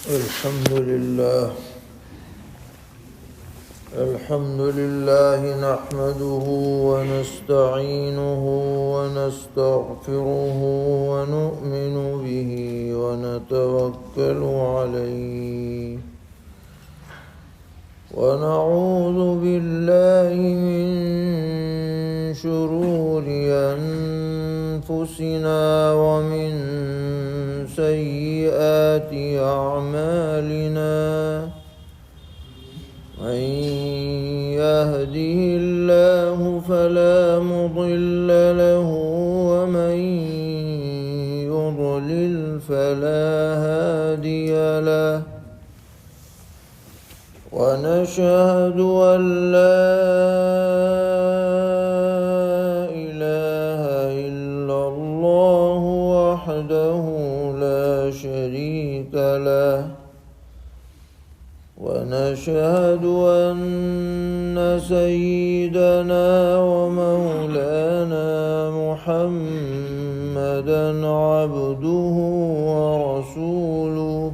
الحمد لله نحمده ونستعينه ونستغفره ونؤمن به ونتوكل عليه ونعوذ بالله من شرور أنفسنا ومن سيئات أعمالنا من يهده الله فلا مضل له ومن يضلل فلا هادي له ونشهد أن لا إله إلا الله وحده لا شريك له ونشهد أن سيدنا ومولانا محمدًا عبده ورسوله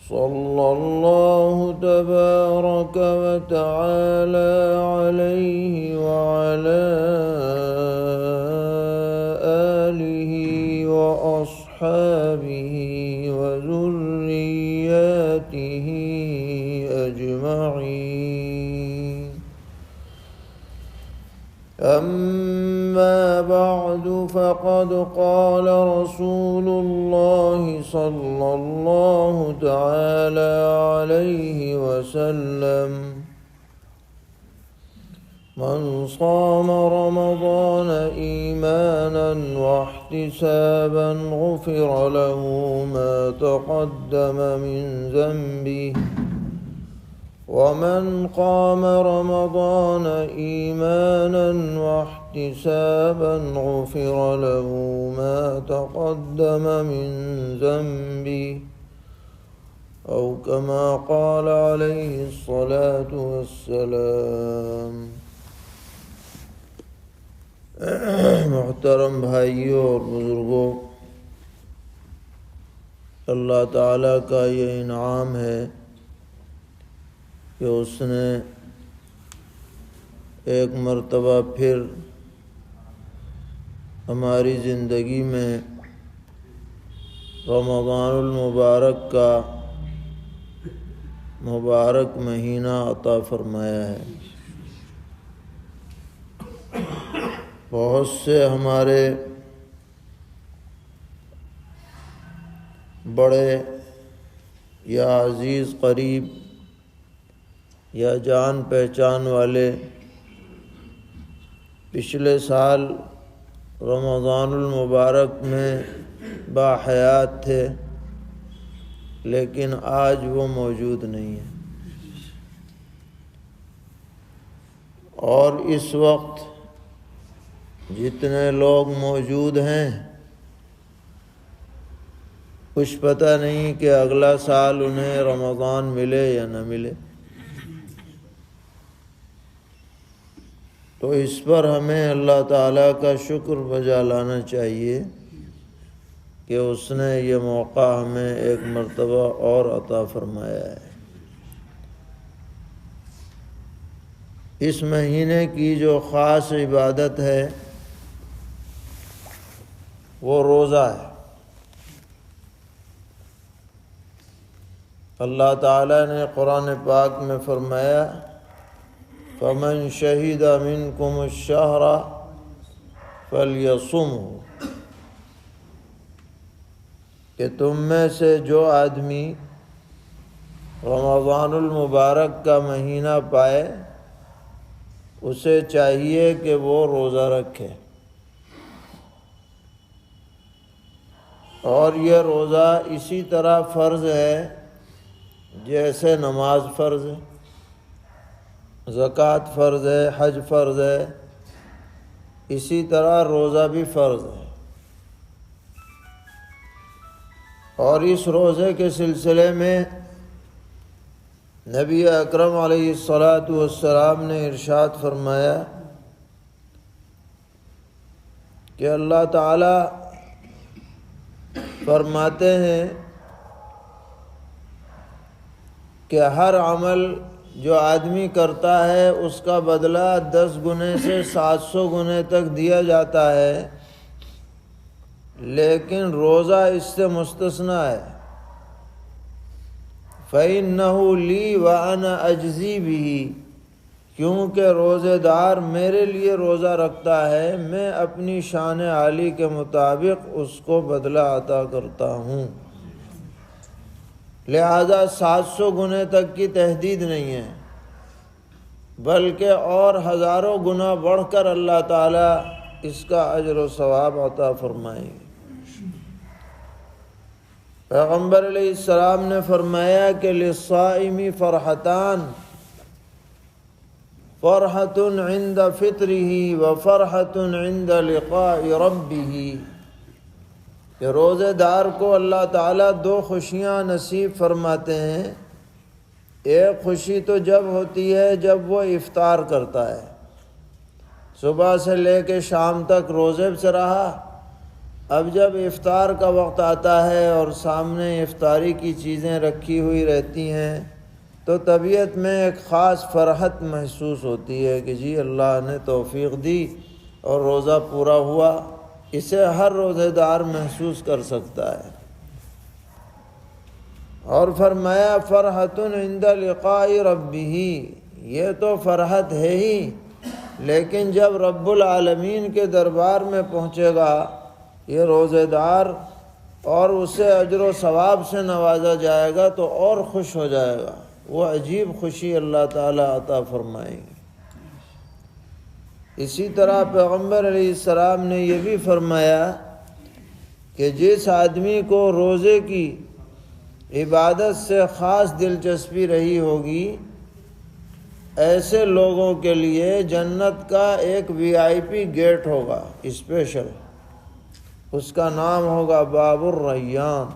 صلى الله تبارك وتعالى عليه وعلى آله وأصحابه وذرياته أجمعين. أما بعد فقد قال رسول الله صلى الله تعالى عليه وسلم: من صام رمضان إيمانا واحتسابا غفر له ما تقدم من ذنبه ومن قام رمضان إيمانا واحتسابا غفر له ما تقدم من ذنبه أو كما قال عليه الصلاة والسلام. محترم بھائیوں اور بزرگوں، اللہ تعالیٰ کا یہ انعام ہے کہ اس نے ایک مرتبہ پھر ہماری زندگی میں رمضان المبارک کا مبارک مہینہ عطا فرمایا ہے. بہت سے ہمارے بڑے یا عزیز قریب یا جان پہچان والے پچھلے سال رمضان المبارک میں باحیات تھے، لیکن آج وہ موجود نہیں ہیں. اور اس وقت جتنے لوگ موجود ہیں کچھ پتہ نہیں کہ اگلا سال انہیں رمضان ملے یا نہ ملے. تو اس پر ہمیں اللہ تعالیٰ کا شکر بجا لانا چاہیے کہ اس نے یہ موقع ہمیں ایک مرتبہ اور عطا فرمایا ہے. اس مہینے کی جو خاص عبادت ہے وہ روزہ ہے. اللہ تعالیٰ نے قرآن پاک میں فرمایا: فَمَنْ شَهِدَ مِنْكُمُ الشَّهْرَ فَلْيَصُمْهُ، کہ تم میں سے جو آدمی رمضان المبارک کا مہینہ پائے اسے چاہیے کہ وہ روزہ رکھے. اور یہ روزہ اسی طرح فرض ہے جیسے نماز فرض ہے، زکوٰۃ فرض ہے، حج فرض ہے، اسی طرح روزہ بھی فرض ہے. اور اس روزے کے سلسلے میں نبی اکرم علیہ الصلاۃ نے ارشاد فرمایا کہ اللہ تعالی فرماتے ہیں کہ ہر عمل جو آدمی کرتا ہے اس کا بدلہ 10 گنے سے 700 گنے تک دیا جاتا ہے، لیکن روزہ اس سے مستثنیٰ ہے۔ فَإِنَّهُ لِي وَأَنَا أَجْزِي بِهِ، کیونکہ روزے دار میرے لیے روزہ رکھتا ہے، میں اپنی شان عالی کے مطابق اس کو بدلہ عطا کرتا ہوں۔ لہذا 700 گنے تک کی تحدید نہیں ہے، بلکہ اور ہزاروں گنا بڑھ کر اللہ تعالیٰ اس کا اجر و ثواب عطا فرمائیں گے۔ پیغمبر علیہ السلام نے فرمایا کہ للصائم فرحتان، فرحۃ عند فطرہ وفرحۃ عند لقاء ربہ، کہ روزے دار کو اللہ تعالیٰ 2 خوشیاں نصیب فرماتے ہیں۔ ایک خوشی تو جب ہوتی ہے جب وہ افطار کرتا ہے، صبح سے لے کے شام تک روزے سے رہا، اب جب افطار کا وقت آتا ہے اور سامنے افطاری کی چیزیں رکھی ہوئی رہتی ہیں تو طبیعت میں ایک خاص فرحت محسوس ہوتی ہے کہ جی اللہ نے توفیق دی اور روزہ پورا ہوا۔ اسے ہر روزے دار محسوس کر سکتا ہے۔ اور فرمایا فرحۃ عند لقاء ربہ، یہ تو فرحت ہے ہی، لیکن جب رب العالمین کے دربار میں پہنچے گا یہ روزے دار اور اسے اجر و ثواب سے نوازا جائے گا تو اور خوش ہو جائے گا، وہ عجیب خوشی اللہ تعالیٰ عطا فرمائیں گے۔ اسی طرح پیغمبر علیہ السلام نے یہ بھی فرمایا کہ جس آدمی کو روزے کی عبادت سے خاص دلچسپی رہی ہوگی، ایسے لوگوں کے لیے جنت کا ایک VIP گیٹ ہوگا اسپیشل، اس کا نام ہوگا باب الریان،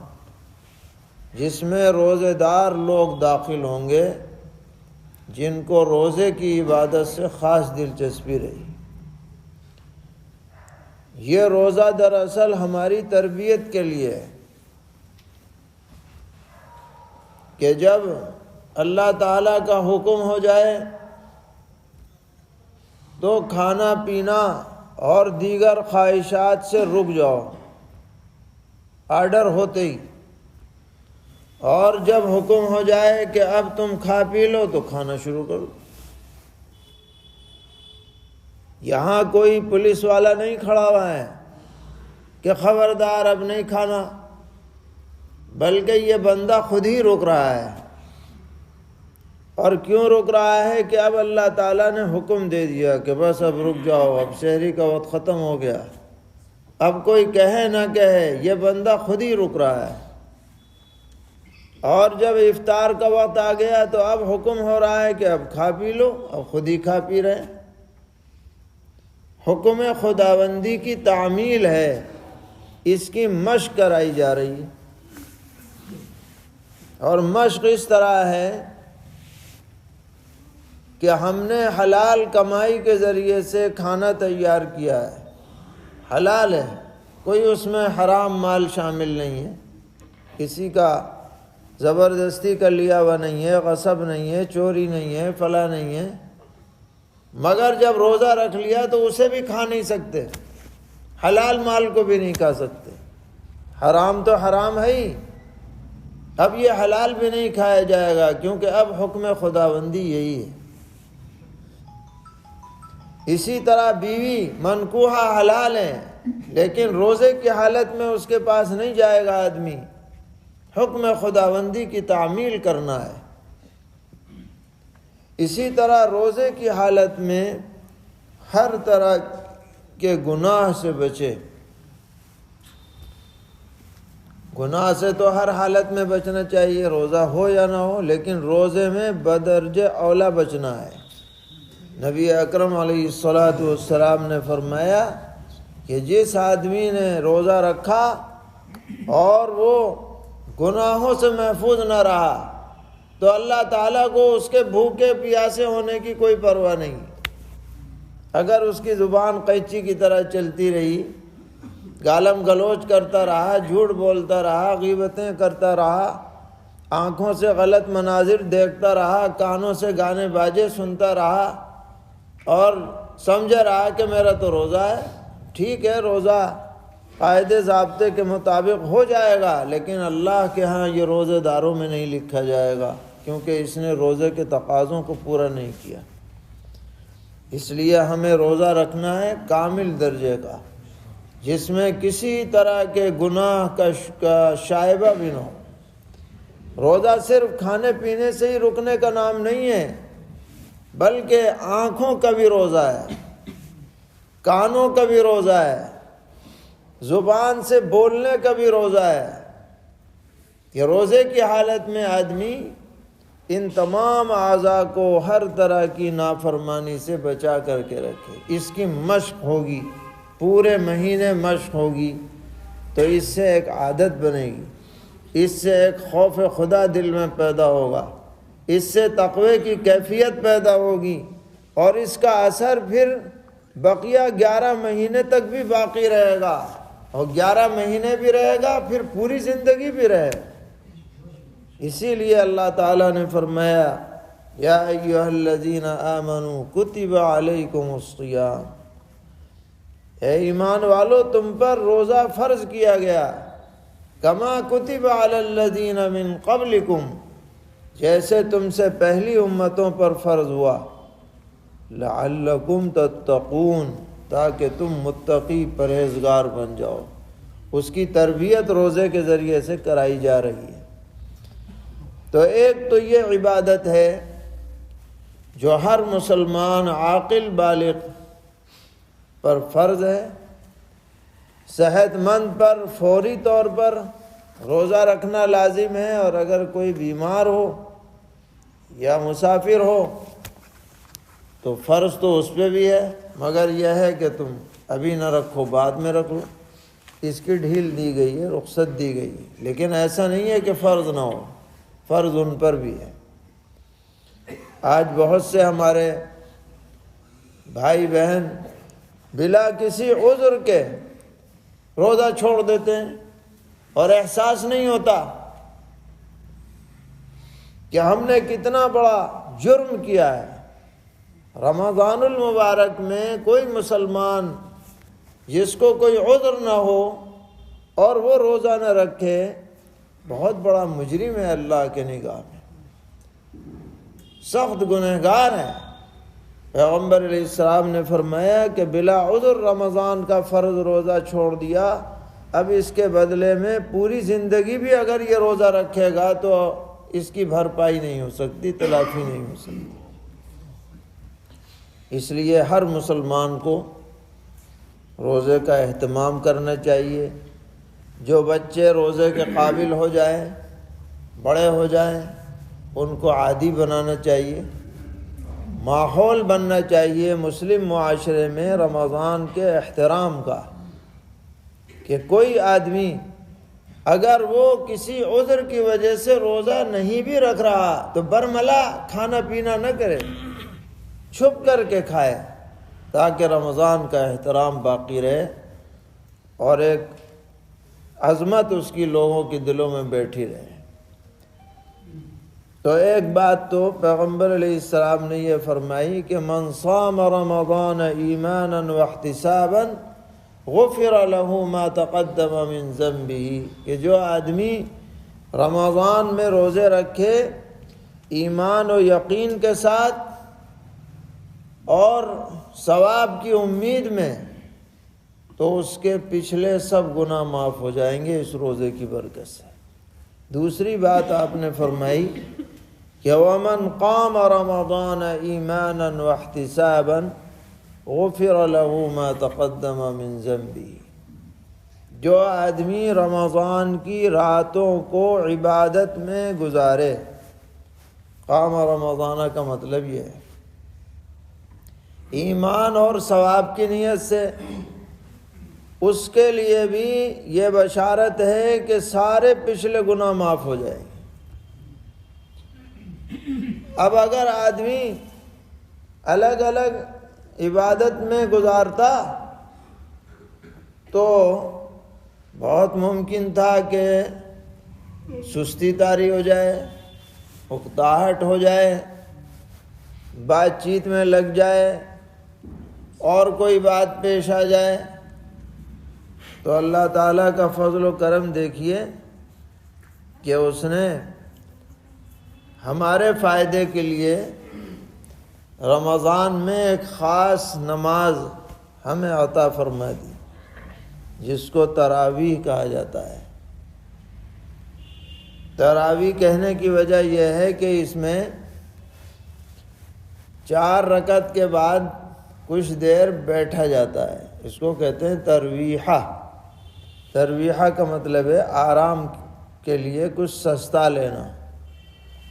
جس میں روزے دار لوگ داخل ہوں گے جن کو روزے کی عبادت سے خاص دلچسپی رہی۔ یہ روزہ دراصل ہماری تربیت کے لیے ہے کہ جب اللہ تعالیٰ کا حکم ہو جائے تو کھانا پینا اور دیگر خواہشات سے رک جاؤ آرڈر ہوتے ہی، اور جب حکم ہو جائے کہ اب تم کھا پی لو تو کھانا شروع کرو۔ یہاں کوئی پولیس والا نہیں کھڑا ہوا ہے کہ خبردار اب نہیں کھانا، بلکہ یہ بندہ خود ہی روک رہا ہے۔ اور کیوں روک رہا ہے کہ اب اللہ تعالیٰ نے حکم دے دیا کہ بس اب رک جاؤ، اب سحری کا وقت ختم ہو گیا، اب کوئی کہے نہ کہے یہ بندہ خود ہی رک رہا ہے۔ اور جب افطار کا وقت آ گیا تو اب حکم ہو رہا ہے کہ اب کھا پی لو، اب خود ہی کھا پی رہے۔ حکم خداوندی کی تعمیل ہے، اس کی مشق کرائی جا رہی ہے، اور مشق اس طرح ہے کہ ہم نے حلال کمائی کے ذریعے سے کھانا تیار کیا ہے، حلال ہے، کوئی اس میں حرام مال شامل نہیں ہے، کسی کا زبردستی کا لیا ہوا نہیں ہے، غصب نہیں ہے، چوری نہیں ہے، فلاں نہیں ہے، مگر جب روزہ رکھ لیا تو اسے بھی کھا نہیں سکتے، حلال مال کو بھی نہیں کھا سکتے، حرام تو حرام ہے ہی، اب یہ حلال بھی نہیں کھایا جائے گا کیونکہ اب حکم خداوندی یہی ہے۔ اسی طرح بیوی منکوحہ حلال ہے، لیکن روزے کی حالت میں اس کے پاس نہیں جائے گا آدمی، حکم خداوندی کی تعمیل کرنا ہے۔ اسی طرح روزے کی حالت میں ہر طرح کے گناہ سے بچے، گناہ سے تو ہر حالت میں بچنا چاہیے، روزہ ہو یا نہ ہو، لیکن روزے میں بدرجہ اولا بچنا ہے۔ نبی اکرم علیہ السلام نے فرمایا کہ جس آدمی نے روزہ رکھا اور وہ گناہوں سے محفوظ نہ رہا تو اللہ تعالیٰ کو اس کے بھوکے پیاسے ہونے کی کوئی پرواہ نہیں۔ اگر اس کی زبان قینچی کی طرح چلتی رہی، گالم گلوچ کرتا رہا، جھوٹ بولتا رہا، غیبتیں کرتا رہا، آنکھوں سے غلط مناظر دیکھتا رہا، کانوں سے گانے باجے سنتا رہا اور سمجھ رہا کہ میرا تو روزہ ہے، ٹھیک ہے روزہ قاعدے ضابطے کے مطابق ہو جائے گا، لیکن اللہ کے ہاں یہ روزے داروں میں نہیں لکھا جائے گا، کیونکہ اس نے روزے کے تقاضوں کو پورا نہیں کیا۔ اس لیے ہمیں روزہ رکھنا ہے کامل درجے کا، جس میں کسی طرح کے گناہ کا شائبہ بھی نہ ہو۔ روزہ صرف کھانے پینے سے ہی رکنے کا نام نہیں ہے، بلکہ آنکھوں کا بھی روزہ ہے، کانوں کا بھی روزہ ہے، زبان سے بولنے کا بھی روزہ ہے۔ کہ روزے کی حالت میں آدمی ان تمام اعضاء کو ہر طرح کی نافرمانی سے بچا کر کے رکھے۔ اس کی مشق ہوگی، پورے مہینے مشق ہوگی، تو اس سے ایک عادت بنے گی، اس سے ایک خوف خدا دل میں پیدا ہوگا، اس سے تقوی کی کیفیت پیدا ہوگی، اور اس کا اثر پھر بقیہ 11 مہینے تک بھی باقی رہے گا، اور 11 مہینے بھی رہے گا، پھر پوری زندگی بھی رہے گا۔ اسی لیے اللہ تعالیٰ نے فرمایا یا ایھا الذین آمنوا کتب علیکم الصیام، اے ایمان والو تم پر روزہ فرض کیا گیا، کما کتب علی الذین من قبلکم، جیسے تم سے پہلی امتوں پر فرض ہوا، لعلکم تتقون، تاکہ تم متقی پرہیزگار بن جاؤ۔ اس کی تربیت روزے کے ذریعے سے کرائی جا رہی ہے۔ تو ایک تو یہ عبادت ہے جو ہر مسلمان عاقل بالغ پر فرض ہے، صحت مند پر فوری طور پر روزہ رکھنا لازم ہے، اور اگر کوئی بیمار ہو یا مسافر ہو تو فرض تو اس پہ بھی ہے، مگر یہ ہے کہ تم ابھی نہ رکھو، بعد میں رکھ لو، اس کی ڈھیل دی گئی ہے، رخصت دی گئی ہے۔ لیکن ایسا نہیں ہے کہ فرض نہ ہو، فرض ان پر بھی ہے۔ آج بہت سے ہمارے بھائی بہن بلا کسی عذر کے روزہ چھوڑ دیتے ہیں، اور احساس نہیں ہوتا کہ ہم نے کتنا بڑا جرم کیا ہے۔ رمضان المبارک میں کوئی مسلمان جس کو کوئی عذر نہ ہو اور وہ روزہ نہ رکھے، بہت بڑا مجرم ہے اللہ کے نگاہ میں، سخت گنہگار ہے۔ پیغمبر علیہ السلام نے فرمایا کہ بلا عذر رمضان کا فرض روزہ چھوڑ دیا، اب اس کے بدلے میں پوری زندگی بھی اگر یہ روزہ رکھے گا تو اس کی بھرپائی نہیں ہو سکتی، تلافی نہیں ہو سکتی۔ اس لیے ہر مسلمان کو روزے کا اہتمام کرنا چاہیے۔ جو بچے روزے کے قابل ہو جائیں، بڑے ہو جائیں، ان کو عادی بنانا چاہیے، ماحول بننا چاہیے مسلم معاشرے میں رمضان کے احترام کا، کہ کوئی آدمی اگر وہ کسی عذر کی وجہ سے روزہ نہیں بھی رکھ رہا تو برملا کھانا پینا نہ کرے، چھپ کر کے کھائے، تاکہ رمضان کا احترام باقی رہے اور ایک عظمت اس کی لوگوں کے دلوں میں بیٹھی رہے۔ تو ایک بات تو پیغمبر علیہ السلام نے یہ فرمائی کہ من صام رمضان ایمانا واحتسابا غفر له ما تقدم من ذنبه، کہ جو آدمی رمضان میں روزے رکھے ایمان و یقین کے ساتھ اور ثواب کی امید میں، تو اس کے پچھلے سب گناہ معاف ہو جائیں گے اس روزے کی برکت سے۔ دوسری بات آپ نے فرمائی کہ وَمَنْ قَامَ رَمَضَانَ إِيمَانًا وَاحْتِسَابًا غُفِرَ لَهُ مَا تَقَدَّمَ مِنْ ذَنْبِهِ، جو آدمی رمضان کی راتوں کو عبادت میں گزارے، قام رمضان کا مطلب یہ ہے ایمان اور ثواب کی نیت سے، اس کے لیے بھی یہ بشارت ہے کہ سارے پچھلے گناہ معاف ہو جائیں گے۔ اب اگر آدمی الگ الگ عبادت میں گزارتا تو بہت ممکن تھا کہ سستی طاری ہو جائے، اکتاہٹ ہو جائے، بات چیت میں لگ جائے اور کوئی بات پیش آ جائے، تو اللہ تعالیٰ کا فضل و کرم دیکھیے کہ اس نے ہمارے فائدے کے لیے رمضان میں ایک خاص نماز ہمیں عطا فرما دی، جس کو تراویح کہا جاتا ہے۔ تراویح کہنے کی وجہ یہ ہے کہ اس میں 4 رکعت کے بعد کچھ دیر بیٹھا جاتا ہے، اس کو کہتے ہیں ترویحہ۔ ترویحہ کا مطلب ہے آرام کے لیے کچھ سستا لینا۔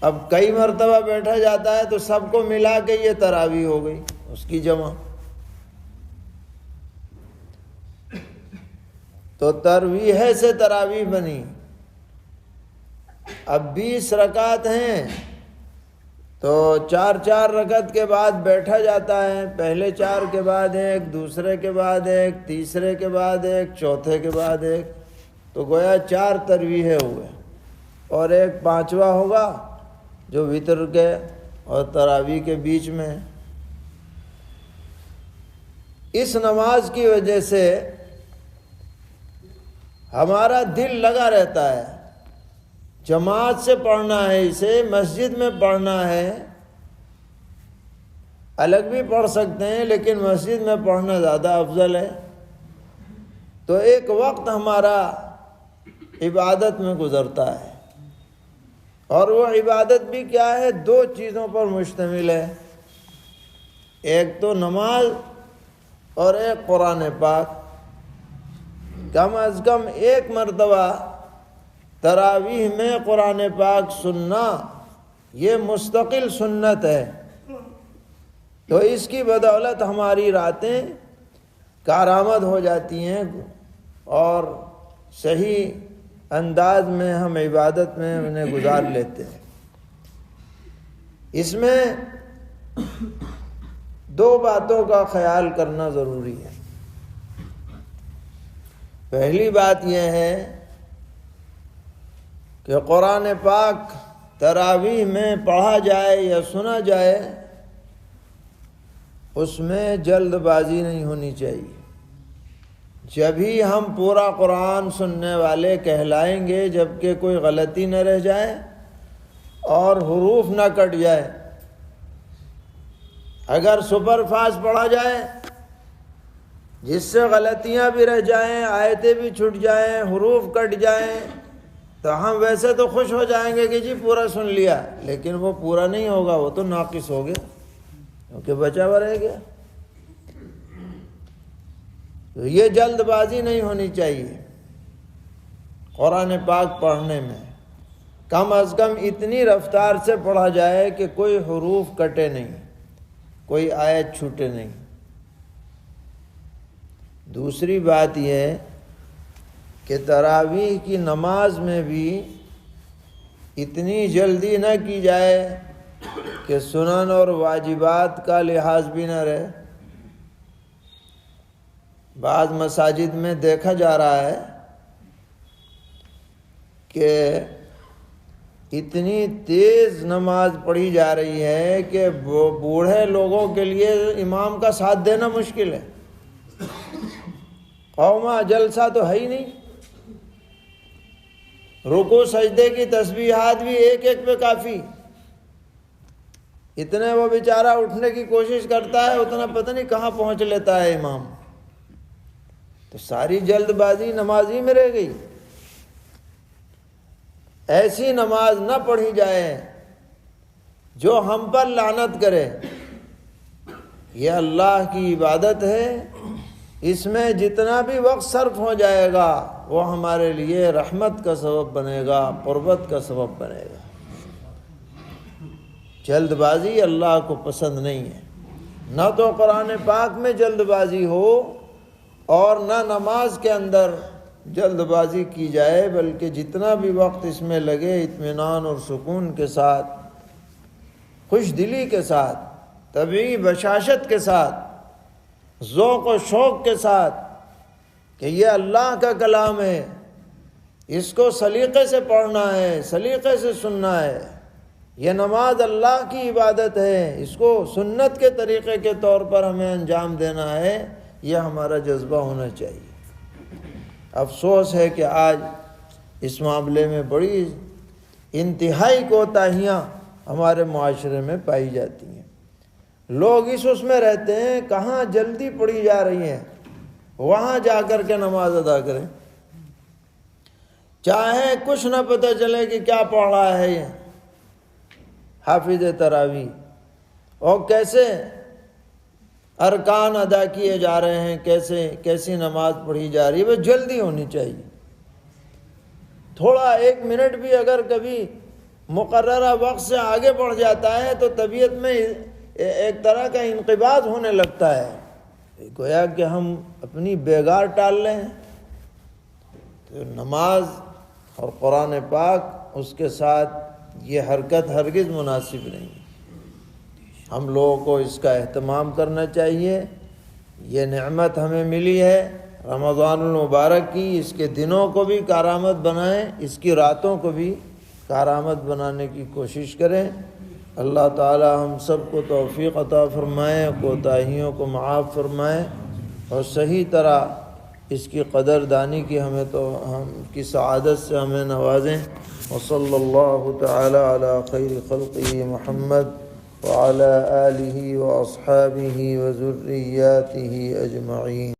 اب کئی مرتبہ بیٹھا جاتا ہے تو سب کو ملا کے یہ تراویح ہو گئی، اس کی جمع۔ تو ترویح سے تراویح بنی۔ اب 20 رکعت ہیں تو 4 رکعت کے بعد بیٹھا جاتا ہے، پہلے 4 کے بعد ایک، دوسرے کے بعد ایک، تیسرے کے بعد ایک، چوتھے کے بعد ایک، تو گویا 4 ترویحیں ہوئے، اور ایک 5واں ہوگا جو وتر کے اور تراویح کے بیچ میں۔ اس نماز کی وجہ سے ہمارا دل لگا رہتا ہے، جماعت سے پڑھنا ہے، اسے مسجد میں پڑھنا ہے، الگ بھی پڑھ سکتے ہیں لیکن مسجد میں پڑھنا زیادہ افضل ہے۔ تو ایک وقت ہمارا عبادت میں گزرتا ہے، اور وہ عبادت بھی کیا ہے؟ 2 چیزوں پر مشتمل ہے، ایک تو نماز اور ایک قرآن پاک۔ کم از کم 1 مرتبہ تراویح میں قرآن پاک سننا یہ مستقل سنت ہے، تو اس کی بدولت ہماری راتیں کارآمد ہو جاتی ہیں اور صحیح انداز میں ہم عبادت میں انہیں گزار لیتے ہیں۔ اس میں 2 باتوں کا خیال کرنا ضروری ہے۔ پہلی بات یہ ہے کہ قرآن پاک تراویح میں پڑھا جائے یا سنا جائے، اس میں جلد بازی نہیں ہونی چاہیے۔ جب ہی ہم پورا قرآن سننے والے کہلائیں گے جبکہ کوئی غلطی نہ رہ جائے اور حروف نہ کٹ جائے۔ اگر سپر فاسٹ پڑھا جائے جس سے غلطیاں بھی رہ جائیں، آیتیں بھی چھٹ جائیں، حروف کٹ جائیں، تو ہم ویسے تو خوش ہو جائیں گے کہ جی پورا سن لیا، لیکن وہ پورا نہیں ہوگا، وہ تو ناقص ہو گیا کیونکہ بچا ہوا رہ گیا۔ تو یہ جلد بازی نہیں ہونی چاہیے قرآن پاک پڑھنے میں۔ کم از کم اتنی رفتار سے پڑھا جائے کہ کوئی حروف کٹے نہیں، کوئی آیت چھوٹے نہیں۔ دوسری بات یہ کہ تراویح کی نماز میں بھی اتنی جلدی نہ کی جائے کہ سنن اور واجبات کا لحاظ بھی نہ رہے۔ بعض مساجد میں دیکھا جا رہا ہے کہ اتنی تیز نماز پڑھی جا رہی ہے کہ بوڑھے لوگوں کے لیے امام کا ساتھ دینا مشکل ہے۔ قوما جلسہ تو ہے ہی نہیں، رکوع سجدے کی تسبیحات بھی ایک پہ کافی، اتنے وہ بیچارہ اٹھنے کی کوشش کرتا ہے اتنا پتہ نہیں کہاں پہنچ لیتا ہے امام۔ تو ساری جلد بازی نماز ہی میں رہ گئی۔ ایسی نماز نہ پڑھی جائے جو ہم پر لعنت کرے۔ یہ اللہ کی عبادت ہے، اس میں جتنا بھی وقت صرف ہو جائے گا وہ ہمارے لیے رحمت کا سبب بنے گا، قربت کا سبب بنے گا۔ جلد بازی اللہ کو پسند نہیں ہے۔ نہ تو قرآن پاک میں جلد بازی ہو اور نہ نماز کے اندر جلد بازی کی جائے، بلکہ جتنا بھی وقت اس میں لگے اطمینان اور سکون کے ساتھ، خوش دلی کے ساتھ، طبعی بشاشت کے ساتھ، ذوق و شوق کے ساتھ کہ یہ اللہ کا کلام ہے، اس کو سلیقے سے پڑھنا ہے، سلیقے سے سننا ہے۔ یہ نماز اللہ کی عبادت ہے، اس کو سنت کے طریقے کے طور پر ہمیں انجام دینا ہے، یہ ہمارا جذبہ ہونا چاہیے۔ افسوس ہے کہ آج اس معاملے میں بڑی انتہائی کوتاہیاں ہمارے معاشرے میں پائی جاتی ہیں۔ لوگ اس میں رہتے ہیں، کہاں جلدی پڑھی جا رہی ہیں وہاں جا کر کے نماز ادا کریں، چاہے کچھ نہ پتہ چلے کہ کیا پڑھ رہا ہے یہ حافظ تراویح، اور کیسے ارکان ادا کیے جا رہے ہیں، کیسی نماز پڑھی جا رہی ہے۔ بس جلدی ہونی چاہیے۔ تھوڑا 1 منٹ بھی اگر کبھی مقررہ وقت سے آگے بڑھ جاتا ہے تو طبیعت میں ایک طرح کا انقباض ہونے لگتا ہے، گویا کہ ہم اپنی بیگار ٹال رہے ہیں۔ تو نماز اور قرآن پاک اس کے ساتھ یہ حرکت ہرگز مناسب نہیں۔ ہم لوگوں کو اس کا اہتمام کرنا چاہیے۔ یہ نعمت ہمیں ملی ہے رمضان المبارک کی، اس کے دنوں کو بھی کارآمد بنائیں، اس کی راتوں کو بھی کارآمد بنانے کی کوشش کریں۔ اللہ تعالی ہم سب کو توفیق عطا فرمائیں، کوتاہیوں کو معاف فرمائیں، اور صحیح طرح اس کی قدر دانی کی ہم کی سعادت سے ہمیں نوازیں۔ وصلی اللہ تعالی علی خیر خلقہ محمد وعلی آلہ واصحابہ وذریاتہ اجمعین۔